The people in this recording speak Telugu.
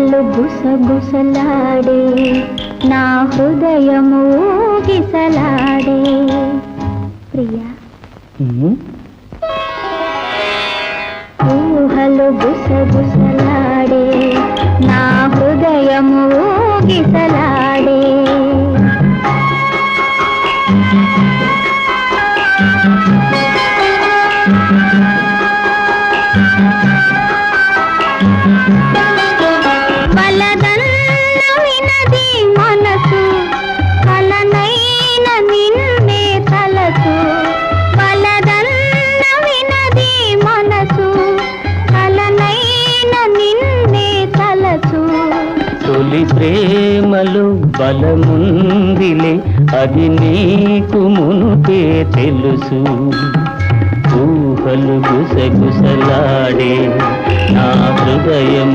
ఊహలు గుసగుసలాడే నా హృదయము ఊగిసలాడే ప్రియా ఊహలు గుసగుసలాడే నా హృదయము ఊగిసలాడే బలదన్న వినది మనసు కలనైన నిన్నే తలసు బలదన్న వినది మనసు కలనైన నిన్నే తలసు తొలి ప్రేమలో బలముందిలే అది నీకు మునుపే తెలుసు ఊహలు గుసగుసలాడే నా హృదయం